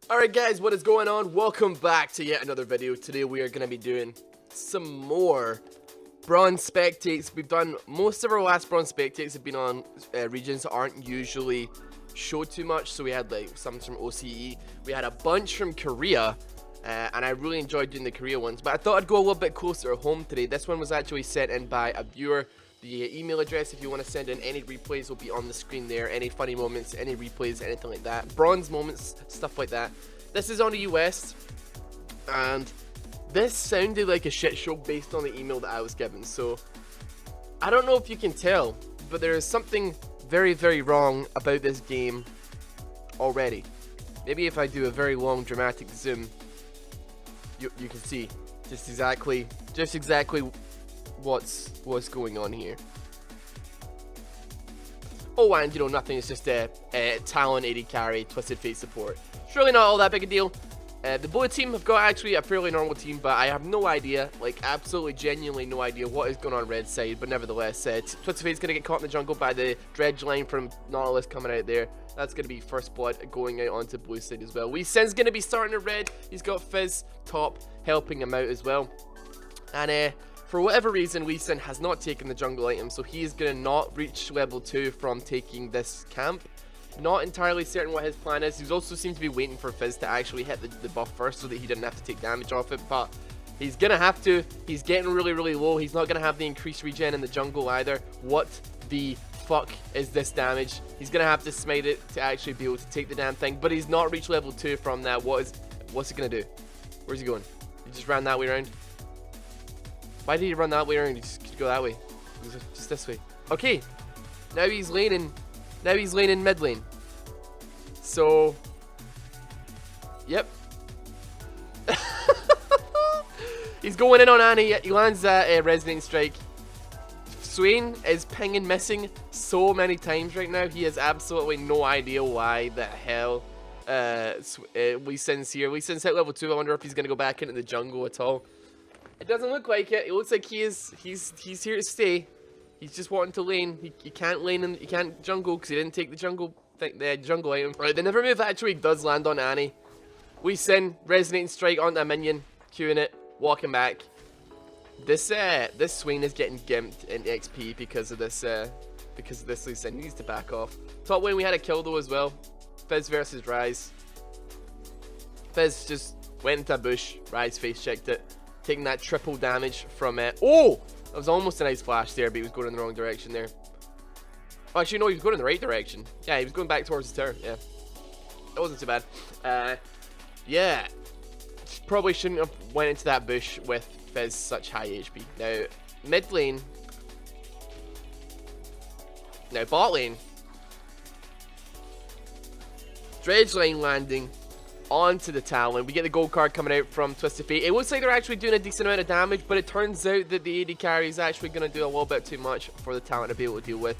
Alright guys, what is going on? Welcome back to yet another video. Today we are going to be doing some more bronze spectates. We've done most of our last bronze spectates have been on regions that aren't usually showed too much. So we had like some from OCE, we had a bunch from Korea, and I really enjoyed doing the Korea ones. But I thought I'd go a little bit closer to home today. This one was actually sent in by a viewer. The email address, if you want to send in any replays, will be on the screen there. Any funny moments, any replays, anything like that. Bronze moments, stuff like that. This is on the US, and this sounded like a shit show based on the email that I was given. So, I don't know if you can tell, but there is something very, very wrong about this game already. Maybe if I do a very long dramatic zoom, you can see just exactly what's going on here. Oh, and you know, nothing, it's just a Talon AD carry, Twisted Fate support. It's really not all that big a deal. The blue team have got actually a fairly normal team, but I have no idea, like absolutely genuinely no idea what is going on red side. But nevertheless, Twisted Fate's going to get caught in the jungle by the dredge line from Nautilus coming out there. That's going to be first blood going out onto blue side as well. Lee Sin's going to be starting at red. He's got Fizz top helping him out as well. And for whatever reason, Lee Sin has not taken the jungle item, so he is going to not reach level 2 from taking this camp. Not entirely certain what his plan is. He also seems to be waiting for Fizz to actually hit the buff first so that he didn't have to take damage off it, but he's going to have to. He's getting really, really low. He's not going to have the increased regen in the jungle either. What the fuck is this damage? He's going to have to smite it to actually be able to take the damn thing, but he's not reached level 2 from that. What's he going to do? Where's he going? He just ran that way around. Why did he run that way around? He just could go that way. Just this way. Okay. Now he's laning. Now he's laning mid lane. So, yep. He's going in on Annie. He lands that Resonating Strike. Swain is pinging missing so many times right now. He has absolutely no idea why the hell Lee Sin's here. Lee Sin's hit level 2. I wonder if he's going to go back into the jungle at all. It doesn't look like it. It looks like he's here to stay. He's just wanting to lane. He can't lane and he can't jungle because he didn't take the jungle item. Right, the never move actually does land on Annie. Lee Sin, Resonating Strike onto a minion, queuing it, walking back. This Swain is getting gimped in XP because of this Lee Sin. He needs to back off. Top lane we had a kill though as well. Fizz versus Rise. Fizz just went into a bush. Rise face checked it, taking that triple damage from it. Oh! That was almost a nice flash there, but he was going in the wrong direction there. Oh, actually, no, he was going in the right direction. Yeah, he was going back towards the tower. Yeah. That wasn't too bad. Yeah. Probably shouldn't have went into that bush with Fizz such high HP. Now, mid lane. Now, bot lane. Dredge lane landing onto the Talon. We get the gold card coming out from Twisted Fate. It looks like they're actually doing a decent amount of damage, but it turns out that the AD carry is actually going to do a little bit too much for the Talon to be able to deal with.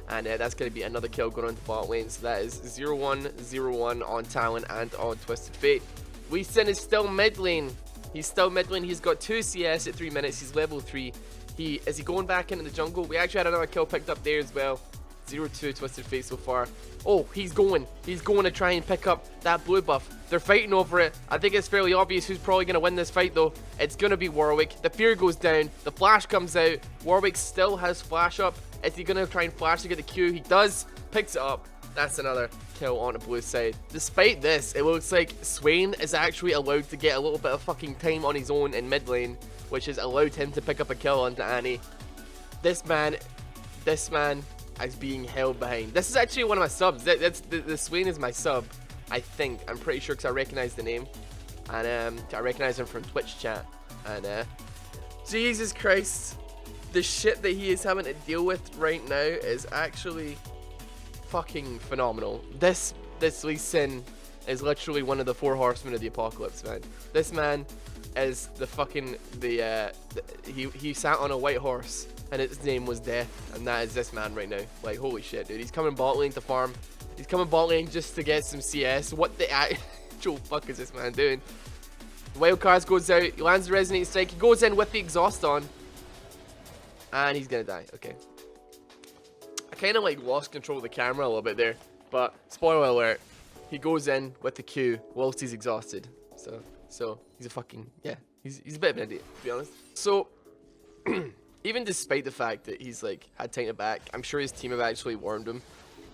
And that's going to be another kill going on to bot lane. So that is 0-1, 0-1 on Talon and on Twisted Fate. Lee Sin is still mid lane. He's still mid lane. He's got 2 CS at 3 minutes. He's level 3. Is he going back into the jungle? We actually had another kill picked up there as well. 0-2 Twisted Fate so far. Oh, he's going to try and pick up that blue buff. They're fighting over it. I think it's fairly obvious who's probably going to win this fight though. It's going to be Warwick. The fear goes down. The flash comes out. Warwick still has flash up. Is he going to try and flash to get the Q? He does. Picks it up. That's another kill on the blue side. Despite this, it looks like Swain is actually allowed to get a little bit of fucking time on his own in mid lane, which has allowed him to pick up a kill onto Annie. This man is being held behind. This is actually one of my subs. The Swain is my sub, I think. I'm pretty sure because I recognize the name. And I recognize him from Twitch chat. And Jesus Christ. The shit that he is having to deal with right now is actually fucking phenomenal. This Lee Sin is literally one of the 4 horsemen of the apocalypse, man. This man is the fucking he sat on a white horse and his name was Death, and that is this man right now. Like, holy shit, dude. He's coming bot lane to farm. He's coming bot lane just to get some CS. What the actual fuck is this man doing? The wild cards goes out. He lands the Resonating Strike. He goes in with the exhaust on. And he's gonna die. Okay. I kind of like lost control of the camera a little bit there. But, spoiler alert. he goes in with the Q whilst he's exhausted. So he's a fucking, yeah, he's a bit of an idiot, to be honest. So, even despite the fact that he's, like, had taken it back, I'm sure his team have actually warned him.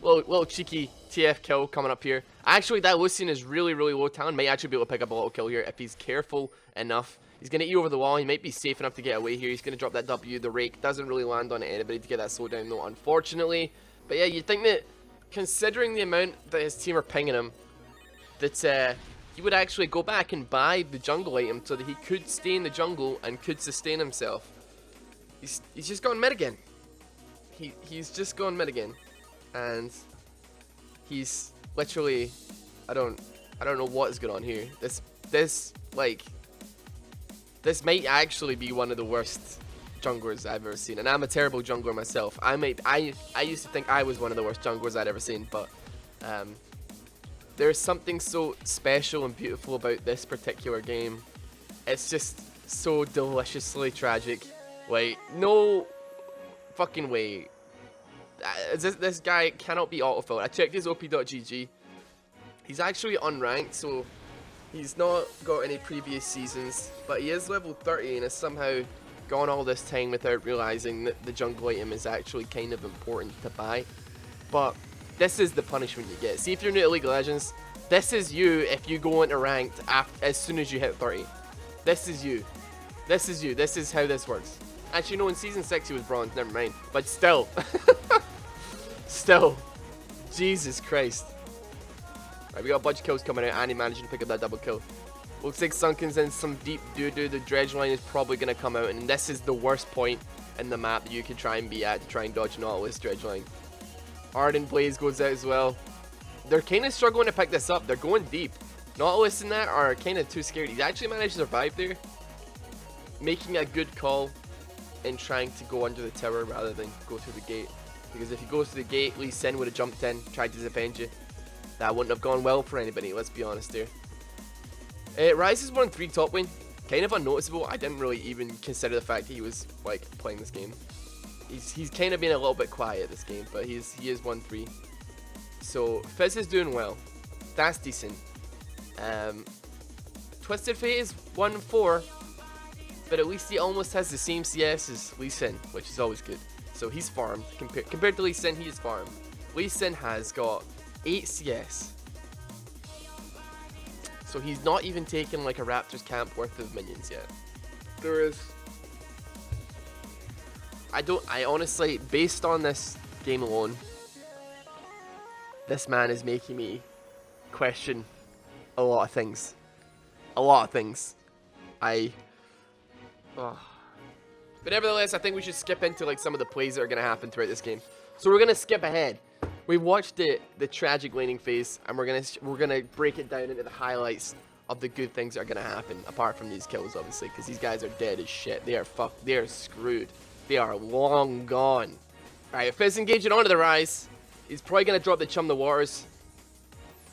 Little cheeky TF kill coming up here. Actually, that Lucian is really, really low. Talon might actually be able to pick up a little kill here if he's careful enough. He's going to eat over the wall. He might be safe enough to get away here. He's going to drop that W. The rake doesn't really land on anybody to get that slowdown, though, unfortunately. But yeah, you'd think that, considering the amount that his team are pinging him, that he would actually go back and buy the jungle item so that he could stay in the jungle and could sustain himself. He's just gone mid again. He's just gone mid again. And he's literally, I don't know what is going on here. This might actually be one of the worst junglers I've ever seen, and I'm a terrible jungler myself. I used to think I was one of the worst junglers I'd ever seen, but there's something so special and beautiful about this particular game. It's just so deliciously tragic. Like, no fucking way. This guy cannot be autofilled. I checked his op.gg. He's actually unranked, so he's not got any previous seasons, but he is level 30 and has somehow gone all this time without realizing that the jungle item is actually kind of important to buy. But this is the punishment you get. See, if you're new to League of Legends, this is you if you go into ranked as soon as you hit 30. This is you. This is you. This is how this works. Actually, no, in Season 6 he was bronze, never mind. But still. Still. Jesus Christ. Alright, we got a bunch of kills coming out, and he managed to pick up that double kill. Looks like Sunken's in some deep doo-doo. The dredge line is probably going to come out, and this is the worst point in the map that you could try and be at to try and dodge Nautilus dredge line. Ardent Blaze goes out as well. They're kind of struggling to pick this up. They're going deep. Nautilus and that are kind of too scared. He's actually managed to survive there, making a good call in trying to go under the tower rather than go through the gate. Because if he goes to the gate, Lee Sin would have jumped in, tried to defend you. That wouldn't have gone well for anybody, let's be honest here. Ryze is 1-3 top lane. Kind of unnoticeable. I didn't really even consider the fact that he was, like, playing this game. He's kind of been a little bit quiet this game, but he is 1-3. So, Fizz is doing well. That's decent. Twisted Fate is 1-4, but at least he almost has the same CS as Lee Sin, which is always good. So he's farmed. Compared to Lee Sin, he is farmed. Lee Sin has got 8 CS. So he's not even taken like a Raptors camp worth of minions yet. There is... I honestly, based on this game alone, this man is making me question a lot of things. A lot of things. But nevertheless, I think we should skip into like some of the plays that are going to happen throughout this game. So we're going to skip ahead. We've watched the tragic laning phase, and we're gonna break it down into the highlights of the good things that are gonna happen, apart from these kills, obviously, because these guys are dead as shit. They are fucked. They are screwed. They are long gone. All right, Fizz engaging onto the Rise. He's probably gonna drop the Chum the Waters.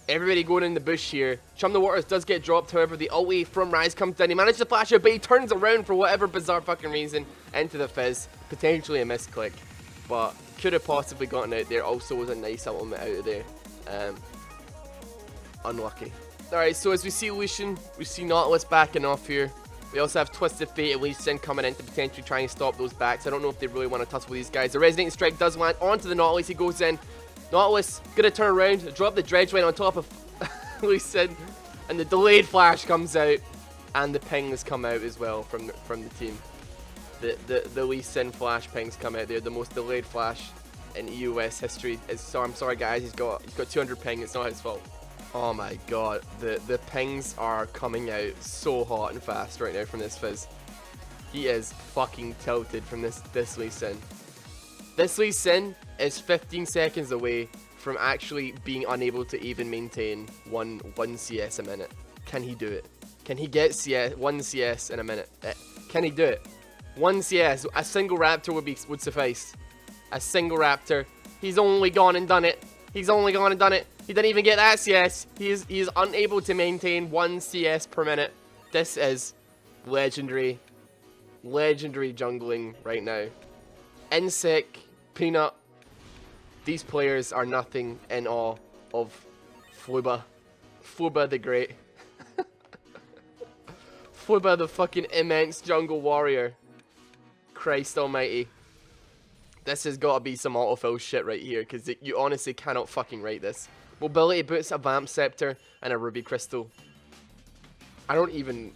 Everybody going in the bush here. Chum the Waters does get dropped, however, the ulti from Rise comes down. He managed to flash out, but he turns around for whatever bizarre fucking reason into the Fizz. Potentially a misclick, but could have possibly gotten out there. Also was a nice element out of there. Unlucky. Alright, so as we see Lucian, we see Nautilus backing off here. We also have Twisted Fate and Lee Sin coming in to potentially try and stop those backs. I don't know if they really want to tussle with these guys. The Resonating Strike does land onto the Nautilus. He goes in. Nautilus gonna turn around, drop the dredge line on top of Lee Sin, and the delayed flash comes out, and the pings come out as well from the team. The Lee Sin flash pings come out there, the most delayed flash in EUS history. I'm sorry guys, he's got 200 ping, it's not his fault. Oh my god, the pings are coming out so hot and fast right now from this Fizz. He is fucking tilted from this Lee Sin. This Lee Sin is 15 seconds away from actually being unable to even maintain one CS a minute. Can he do it? Can he get one CS in a minute? Can he do it? 1 CS, a single Raptor would suffice. A single Raptor. He's only gone and done it. He's only gone and done it. He didn't even get that CS. He is unable to maintain 1 CS per minute. This is legendary. Legendary jungling right now. Insec, Peanut. These players are nothing in awe of Fluba. Fluba the Great. Fluba the fucking immense jungle warrior. Christ almighty. This has got to be some autofill shit right here, because you honestly cannot fucking write this. Mobility boots, a Vamp Scepter, and a Ruby Crystal. I can't even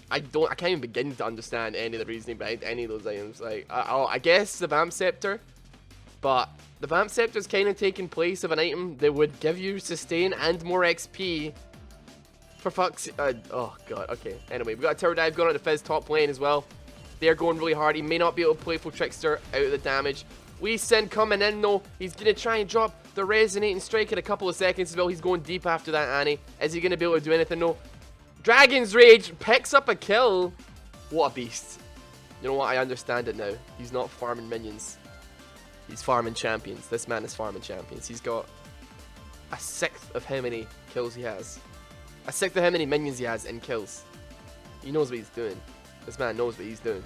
begin to understand any of the reasoning behind any of those items. Like, I guess the Vamp Scepter, but the Vamp Scepter is kind of taking place of an item that would give you sustain and more XP. For fuck's oh god, okay. Anyway, we got a Tower Dive going on the Fizz top lane as well. They're going really hard. He may not be able to Playful Trickster out of the damage. Lee Sin coming in though. He's going to try and drop the Resonating Strike in a couple of seconds as well. He's going deep after that, Annie. Is he going to be able to do anything though? Dragon's Rage picks up a kill. What a beast. You know what? I understand it now. He's not farming minions. He's farming champions. This man is farming champions. He's got a sixth of how many kills he has. A sixth of how many minions he has in kills. He knows what he's doing. This man knows what he's doing.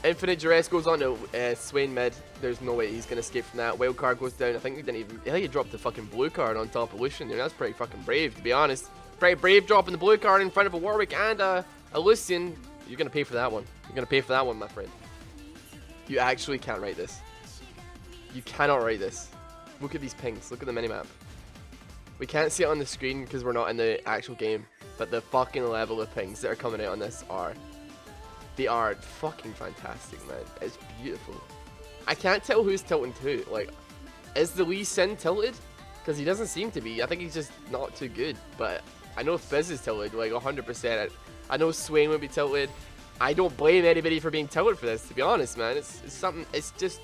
Infinite Duress goes on to Swain mid. There's no way he's going to escape from that. Wild card goes down. I think he dropped the fucking blue card on top of Lucian there. That's pretty fucking brave, to be honest. Pretty brave dropping the blue card in front of a Warwick and a Lucian. You're going to pay for that one. You're going to pay for that one, my friend. You actually can't write this. You cannot write this. Look at these pings. Look at the minimap. We can't see it on the screen because we're not in the actual game. But the fucking level of pings that are coming out on this are... They are fucking fantastic, man. It's beautiful. I can't tell who's tilting to. Like, is the Lee Sin tilted? Because he doesn't seem to be. I think he's just not too good. But I know Fizz is tilted, like 100%. I know Swain would be tilted. I don't blame anybody for being tilted for this, to be honest, man. It's something. It's just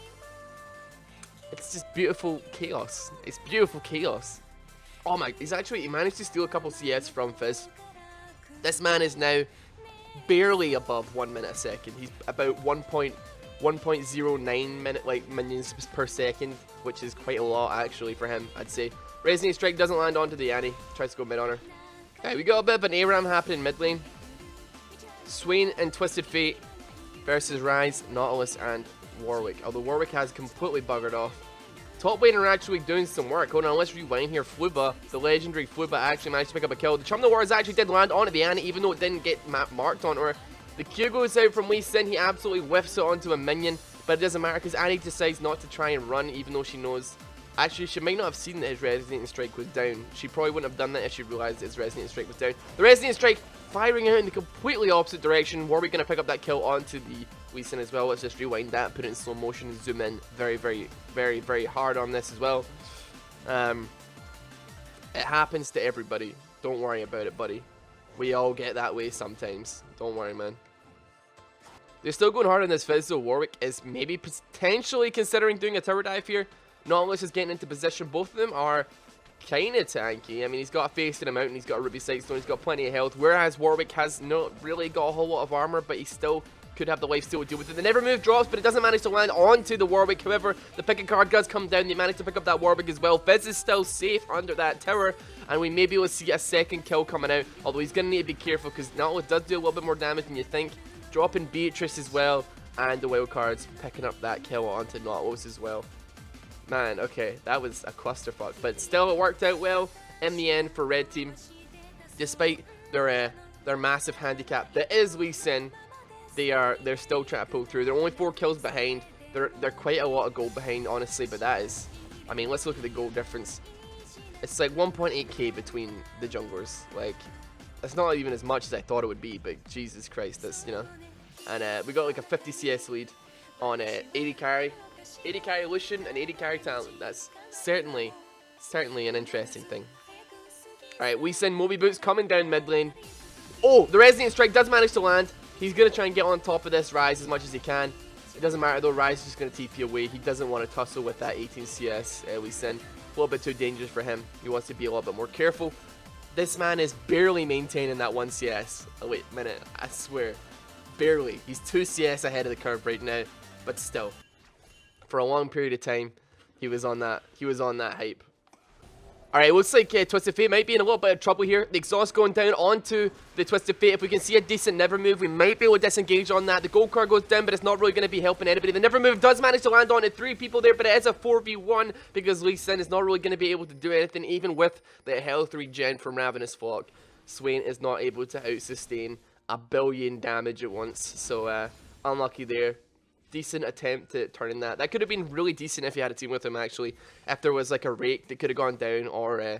beautiful chaos. It's beautiful chaos. Oh my! He managed to steal a couple CS from Fizz. This man is now barely above 1 minute a second. He's about 1.09 minute minions per second, which is quite a lot actually for him, I'd say. Resonating Strike doesn't land onto the Annie. Tries to go mid on her. Okay, we got a bit of an ARAM happening mid lane. Swain and Twisted Fate versus Rise, Nautilus, and Warwick. Although Warwick has completely buggered off. Top lane are actually doing some work. Hold on, let's rewind here. Fluba, the legendary Fluba, actually managed to pick up a kill. The Charm of the Wars actually did land onto the Annie, even though it didn't get marked onto her. The Q goes out from Lee Sin. He absolutely whiffs it onto a minion, but it doesn't matter because Annie decides not to try and run, even though she knows. Actually, she might not have seen that his Resonating Strike was down. She probably wouldn't have done that if she realized that his Resonating Strike was down. The Resonating Strike firing out in the completely opposite direction. Warwick going to pick up that kill onto the Lee Sin as well. Let's just rewind that, put it in slow motion, and zoom in very, very, very, very hard on this as well. It happens to everybody. Don't worry about it, buddy. We all get that way sometimes. Don't worry, man. They're still going hard on this Fizz, though. Warwick is maybe potentially considering doing a tower dive here. Nautilus is getting into position. Both of them are kind of tanky. I mean, he's got a face in a mountain, he's got a Ruby Sightstone, he's got plenty of health, whereas Warwick has not really got a whole lot of armor, but he still could have the lifesteal to deal with it. The Never Move drops, but it doesn't manage to land onto the Warwick. However, the picking card does come down. They manage to pick up that Warwick as well. Fizz is still safe under that tower, and we may be able to see a second kill coming out, although he's going to need to be careful because Nautilus does do a little bit more damage than you think. Dropping Beatrice as well, and the wild cards picking up that kill onto Nautilus as well. Man, okay, that was a clusterfuck, but still it worked out well in the end for Red Team, despite their massive handicap. That is Lee Sin. They're still trying to pull through. They're only 4 kills behind. They're quite a lot of gold behind, honestly, but that is, I mean, let's look at the gold difference. It's like 1.8k between the junglers. Like, it's not even as much as I thought it would be, but Jesus Christ, that's, you know. And we got like a 50 CS lead on 80 carry. 80 carry Lucian and 80 carry Talon. That's certainly an interesting thing. Alright, we send Moby Boots coming down mid lane. Oh, the Resonating Strike does manage to land. He's going to try and get on top of this Rise as much as he can. It doesn't matter though, Rise is just going to TP away. He doesn't want to tussle with that 18 CS we send. A little bit too dangerous for him. He wants to be a little bit more careful. This man is barely maintaining that 1 CS. Oh wait a minute, I swear. Barely. He's 2 CS ahead of the curve right now. But still. For a long period of time, he was on that hype. Alright, it looks like Twisted Fate might be in a little bit of trouble here. The exhaust going down onto the Twisted Fate. If we can see a decent never move, we might be able to disengage on that. The gold card goes down, but it's not really going to be helping anybody. The never move does manage to land onto 3 people there, but it is a 4v1 because Lee Sin is not really going to be able to do anything, even with the health regen from Ravenous Flock. Swain is not able to out-sustain a billion damage at once, so unlucky there. Decent attempt at turning that. That could have been really decent if you had a team with him, actually. If there was like a rake that could have gone down, or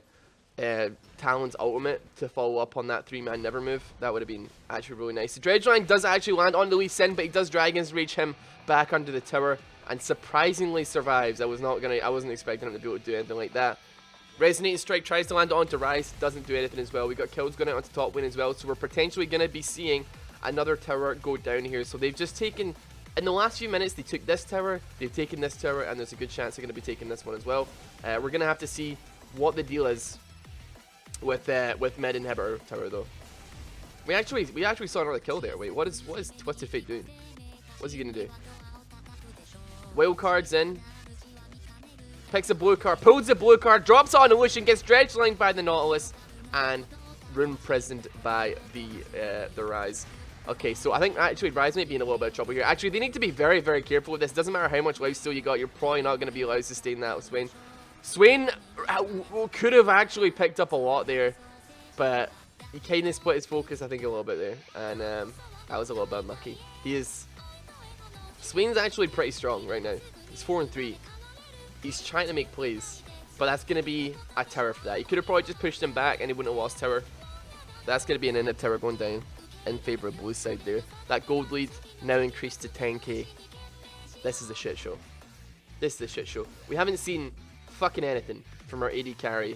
Talon's ultimate to follow up on that 3-man never move, that would have been actually really nice. The dredge line does actually land on Lee Sin, but he does Dragon's Rage him back under the tower and surprisingly survives. I wasn't expecting him to be able to do anything like that. Resonating Strike tries to land onto Rise, doesn't do anything as well. We got kills going out onto top lane as well, so we're potentially going to be seeing another tower go down here. So they've just taken, in the last few minutes, they took this tower, they've taken this tower, and there's a good chance they're going to be taking this one as well. We're going to have to see what the deal is with Med Inhibitor Tower, though. We actually saw another kill there. Wait, what is Twisted Fate doing? What's he going to do? Wild card's in. Picks a blue card, pulls the blue card, drops on Illusion, gets dredge lined by the Nautilus, and room prisoned by the Rise. Okay, so I think actually Rise might be in a little bit of trouble here. Actually, they need to be very, very careful with this. Doesn't matter how much lifesteal you got, you're probably not going to be allowed to sustain that with Swain. Swain could have actually picked up a lot there, but he kind of split his focus, I think, a little bit there, and that was a little bit unlucky. Swain's actually pretty strong right now. He's 4-3. He's trying to make plays, but that's going to be a tower for that. He could have probably just pushed him back and he wouldn't have lost tower. That's going to be an inhib tower going down in favor of blue side there. That gold lead now increased to 10k. This is a shit show. This is a shit show. We haven't seen fucking anything from our AD carry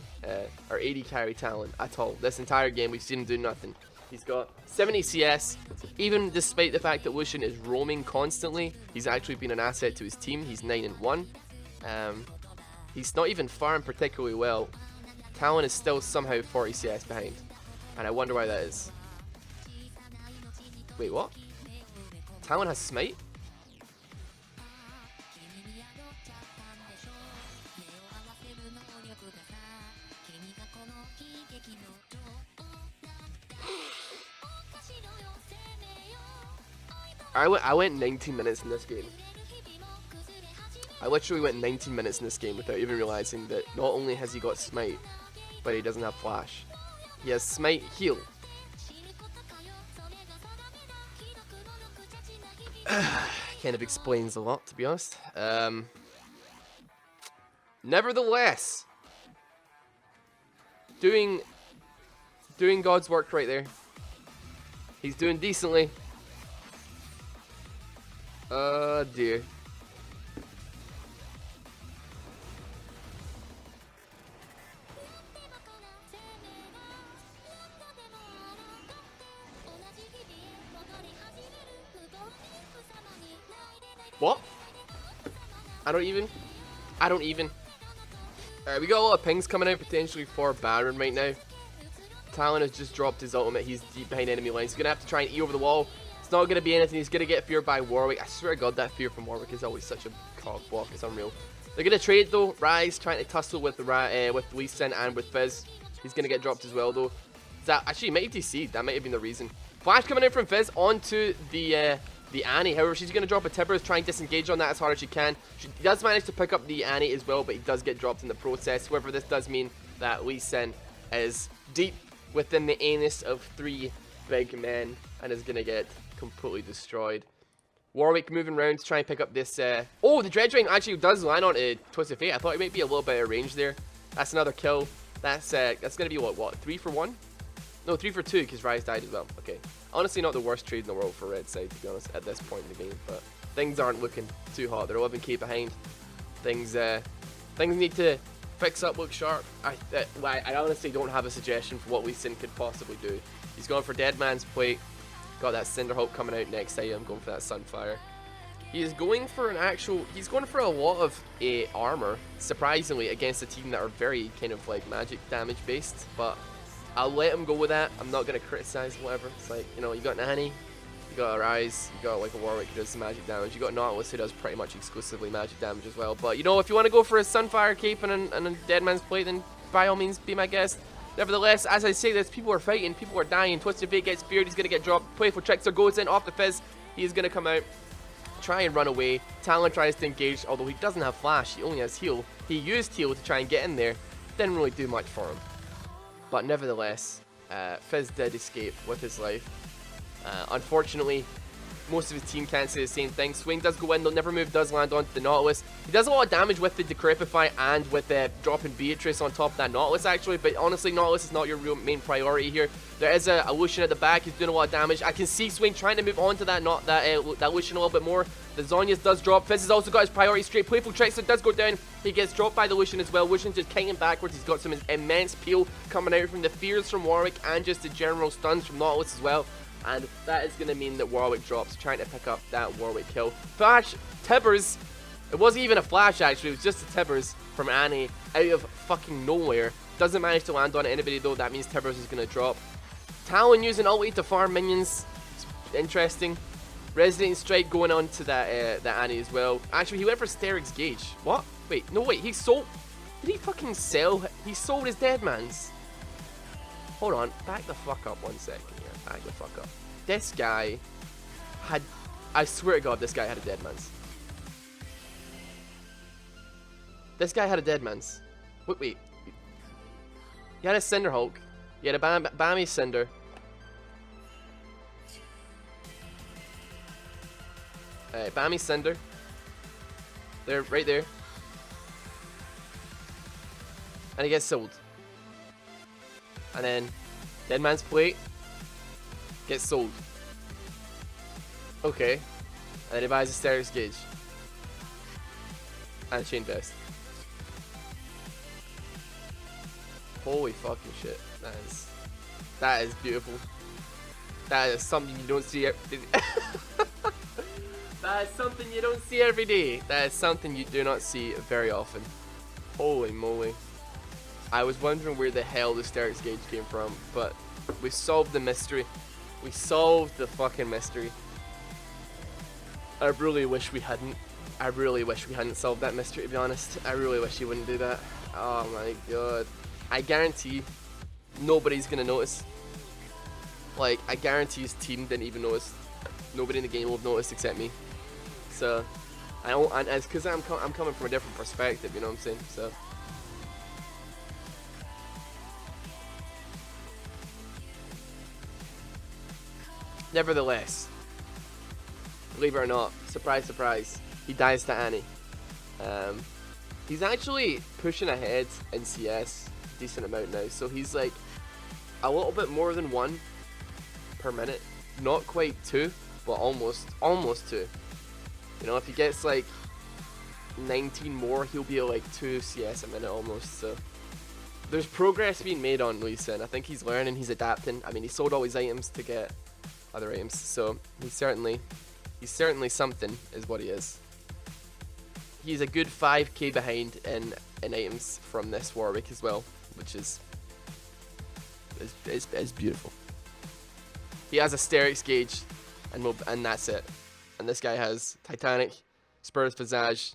Talon at all. This entire game we've seen him do nothing. He's got 70 CS, even despite the fact that Lucian is roaming constantly. He's actually been an asset to his team. He's 9-1. He's not even farmed particularly well. Talon is still somehow 40 CS behind, and I wonder why that is. Wait, what? Talon has smite? I went 19 minutes in this game. I literally went 19 minutes in this game without even realizing that not only has he got smite, but he doesn't have flash. He has smite heal. Kind of explains a lot, to be honest. Nevertheless, doing God's work right there. He's doing decently. Oh dear. What? I don't even. Alright, we got a lot of pings coming out potentially for Baron right now. Talon has just dropped his ultimate. He's deep behind enemy lines. He's going to have to try and E over the wall. It's not going to be anything. He's going to get feared by Warwick. I swear to God, that fear from Warwick is always such a cock block. It's unreal. They're going to trade though. Rise trying to tussle with Lee Sin and with Fizz. He's going to get dropped as well though. That actually he might have DC'd. That might have been the reason. Flash coming in from Fizz onto the Annie. However, she's going to drop a Tibbers, try and disengage on that as hard as she can. She does manage to pick up the Annie as well, but he does get dropped in the process. However, this does mean that Lee Sin is deep within the anus of 3 big men and is going to get completely destroyed. Warwick moving around to try and pick up this. Oh, the Dredge Ring actually does land on Twisted Fate. I thought it might be a little bit of range there. That's another kill. That's going to be what? 3 for 1? No, 3 for 2 because Rise died as well. Okay. Honestly, not the worst trade in the world for Red side, to be honest, at this point in the game. But things aren't looking too hot. They're 11k behind. Things need to fix up, look sharp. I honestly don't have a suggestion for what Lee Sin could possibly do. He's going for Dead Man's Plate. Got that Cinderhawk coming out next item. Going for that Sunfire. He is going for he's going for a lot of armor, surprisingly, against a team that are very kind of like magic damage based. But I'll let him go with that. I'm not going to criticize whatever. It's like, you know, you got an Annie, you got a Rise, you got like a Warwick who does some magic damage, you got Nautilus who does pretty much exclusively magic damage as well. But, you know, if you want to go for a Sunfire Cape and a Dead Man's Plate, then by all means, be my guest. Nevertheless, as I say this, people are fighting, people are dying. Twisted Fate gets speared, he's going to get dropped. Playful Trickster goes in off the Fizz. He's going to come out, try and run away. Talon tries to engage, although he doesn't have Flash, he only has Heal. He used Heal to try and get in there. Didn't really do much for him. But nevertheless, Fizz did escape with his life. Unfortunately, most of his team can't say the same thing. Swing does go in, the Never Move does land onto the Nautilus. He does a lot of damage with the Decrepify and with dropping Beatrice on top of that Nautilus actually, but honestly Nautilus is not your real main priority here. There is a Lucian at the back, he's doing a lot of damage. I can see Swing trying to move on to that Lucian a little bit more. The Zhonya's does drop. Fizz has also got his priority straight. Playful Trickster does go down. He gets dropped by the Lucian as well. Lucian's just kicking backwards. He's got some immense peel coming out from the fears from Warwick and just the general stuns from Nautilus as well. And that is going to mean that Warwick drops, trying to pick up that Warwick kill. Flash, Tibbers, it wasn't even a flash actually, it was just a Tibbers from Annie out of fucking nowhere. Doesn't manage to land on anybody though, that means Tibbers is going to drop. Talon using ulti to farm minions, it's interesting. Resonating Strike going on to that Annie as well. Actually, he went for Sterig's Gauge. What? Wait, no wait, he sold, did he fucking sell? He sold his dead man's. Hold on, back the fuck up 1 second here. Back the fuck up. This guy had, I swear to God, this guy had a dead man's. This guy had a dead man's. Wait. He had a Cinder Hulk. He had a Bammy Cinder. Bammy Cinder. There, right there. And he gets sold. And then Dead Man's Plate gets sold. Okay. And then he buys a Sterig's Gauge. And a Chain Vest. Holy fucking shit. That is beautiful. That is something you don't see that is something you don't see every day. That is something you do not see very often. Holy moly. I was wondering where the hell the Sterig's Gauge came from, but we solved the mystery. We solved the fucking mystery. I really wish we hadn't. I really wish we hadn't solved that mystery, to be honest. I really wish you wouldn't do that. Oh my god. I guarantee nobody's gonna notice. Like, I guarantee his team didn't even notice. Nobody in the game will have noticed except me. So, and it's because I'm coming from a different perspective, you know what I'm saying? So. Nevertheless, believe it or not, surprise, surprise, he dies to Annie. He's actually pushing ahead in CS a decent amount now, so he's like a little bit more than 1 per minute. Not quite 2, but almost 2. You know, if he gets like 19 more, he'll be at like 2 CS a minute almost. So there's progress being made on Lee Sin. I think he's learning, he's adapting. I mean, he sold all his items to get other items, so he's certainly something, is what he is. He's a good 5k behind in items from this Warwick as well, which is beautiful. He has a Sterig's Gauge, and that's it. And this guy has Titanic, Spurs Visage,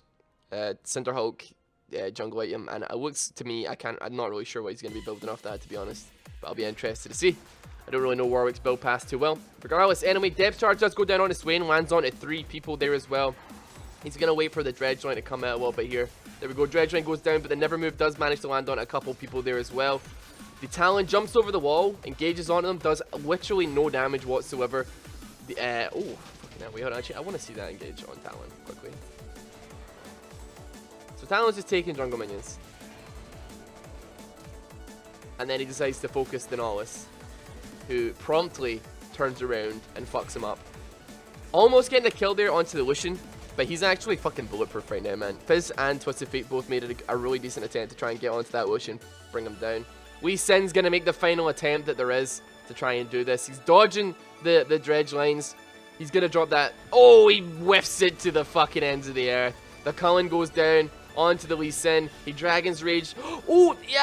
Cinder Hulk, jungle item, and it looks to me, I'm not really sure what he's going to be building off that, to be honest, but I'll be interested to see. I don't really know Warwick's build path too well. Regardless, anyway, Depth Charge does go down on his Swain, lands onto 3 people there as well. He's going to wait for the Dredge Line to come out a little bit here. There we go, Dredge Line goes down, but the Never Move does manage to land on a couple people there as well. The Talon jumps over the wall, engages onto them, does literally no damage whatsoever. Oh, fucking hell, wait, hold on, actually, I want to see that engage on Talon quickly. So Talon's just taking jungle minions. And then he decides to focus the Nautilus, who promptly turns around and fucks him up. Almost getting a kill there onto the Lucian, but he's actually fucking bulletproof right now, man. Fizz and Twisted Fate both made a really decent attempt to try and get onto that Lucian, bring him down. Lee Sin's gonna make the final attempt that there is to try and do this. He's dodging the dredge lines. He's gonna drop that. Oh, he whiffs it to the fucking ends of the earth. The Cullen goes down onto the Lee Sin. He Dragon's Rage. Oh, he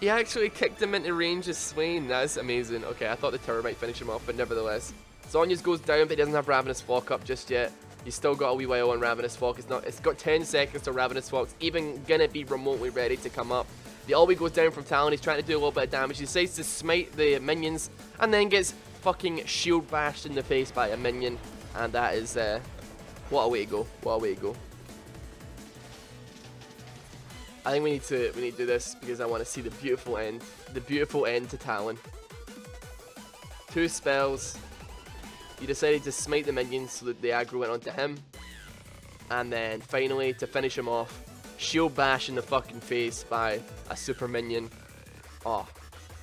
actually kicked him into range of Swain. That's amazing. Okay, I thought the tower might finish him off, but nevertheless. Zhonya's goes down, but he doesn't have Ravenous Flock up just yet. You still got a wee while on Ravenous Fox. It's got 10 seconds to Ravenous Fox even gonna be remotely ready to come up. The Alby goes down from Talon. He's trying to do a little bit of damage. He decides to smite the minions and then gets fucking shield bashed in the face by a minion. And that is what a way to go. What a way to go. I think we need to do this because I want to see the beautiful end. The beautiful end to Talon. 2 spells. He decided to smite the minions so that the aggro went onto him. And then finally, to finish him off, shield bash in the fucking face by a super minion. Oh,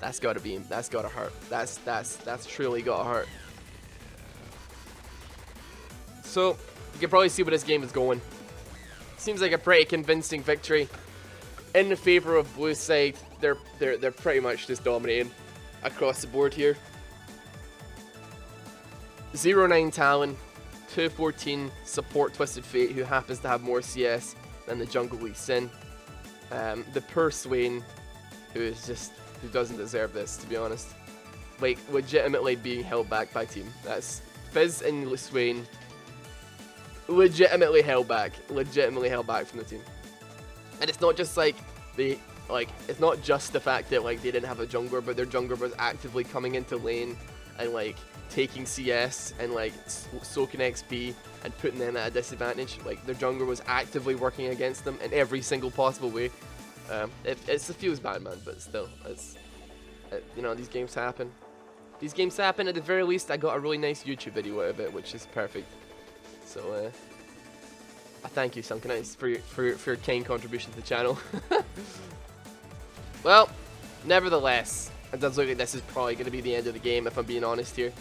that's gotta hurt. That's truly gotta hurt. So, you can probably see where this game is going. Seems like a pretty convincing victory in the favor of blue side. They're pretty much just dominating across the board here. 0-9 Talon, 2-14 support Twisted Fate, who happens to have more CS than the jungle Lee Sin. The poor Swain, who doesn't deserve this, to be honest. Like, legitimately being held back by team. That's Fizz and Swain legitimately held back from the team. And it's not just like it's not just the fact that like they didn't have a jungler, but their jungler was actively coming into lane and like taking CS and like soaking XP and putting them at a disadvantage. Like their jungler was actively working against them in every single possible way. It feels bad, man, but still, you know, these games happen. These games happen. At the very least, I got a really nice YouTube video out of it, which is perfect. So, I thank you, Sunken Ice, for your kind contribution to the channel. Well, nevertheless, it does look like this is probably going to be the end of the game, if I'm being honest here.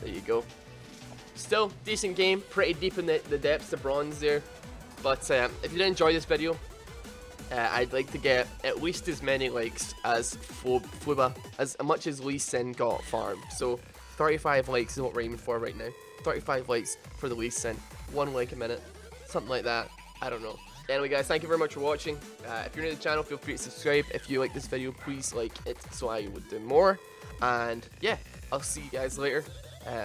There you go. Still, decent game, pretty deep in the depths of bronze there. But if you did enjoy this video, I'd like to get at least as many likes as FOLLOW, as much as Lee Sin got farmed. So 35 likes is what we're aiming for right now. 35 likes for the Lee Sin. 1 like a minute. Something like that. I don't know. Anyway, guys, thank you very much for watching. If you're new to the channel, feel free to subscribe. If you like this video, please like it so I would do more. And yeah, I'll see you guys later.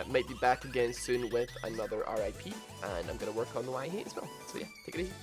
Might be back again soon with another RIP. And I'm going to work on the YA as well. So yeah, take it easy.